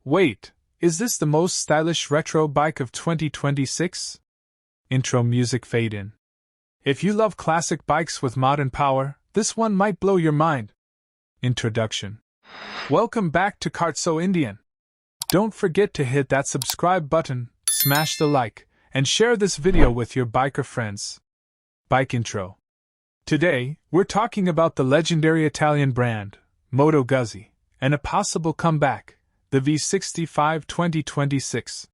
Wait, is this the most stylish retro bike of 2026? Intro music fade in. If you love classic bikes with modern power, this one might blow your mind. Introduction. Welcome back to Carzo Indian. Don't forget to hit that subscribe button, smash the like, and share this video with your biker friends. Bike intro. Today, we're talking about the legendary Italian brand, Moto Guzzi, and a possible comeback, the V65 2026.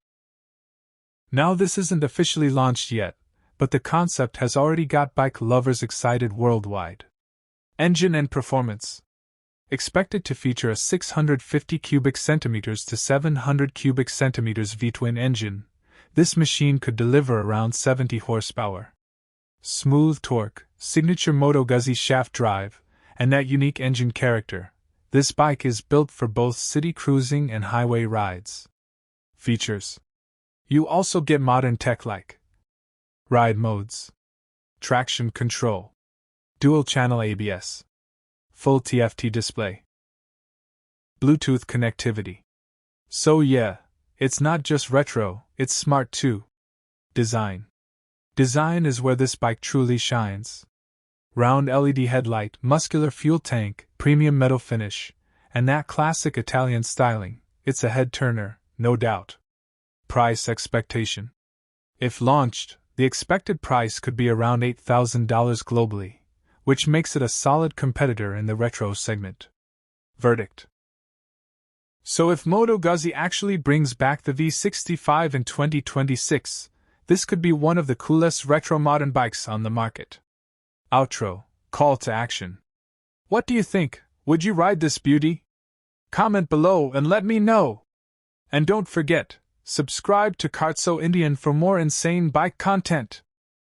Now this isn't officially launched yet, but the concept has already got bike lovers excited worldwide. Engine and performance. Expected to feature a 650 cubic centimeters to 700 cubic centimeters V-twin engine, this machine could deliver around 70 horsepower. Smooth torque, signature Moto Guzzi shaft drive, and that unique engine character. This bike is built for both city cruising and highway rides. Features. You also get modern tech like ride modes, traction control, dual-channel ABS, full TFT display, Bluetooth connectivity. So yeah, it's not just retro, it's smart too. Design. Design is where this bike truly shines. Round LED headlight, muscular fuel tank, premium metal finish, and that classic Italian styling. It's a head-turner, no doubt. Price expectation. If launched, the expected price could be around $8,000 globally, which makes it a solid competitor in the retro segment. Verdict. So if Moto Guzzi actually brings back the V65 in 2026, this could be one of the coolest retro modern bikes on the market. Outro, call to action. What do you think? Would you ride this beauty? Comment below and let me know. And don't forget, subscribe to Carzo Indian for more insane bike content.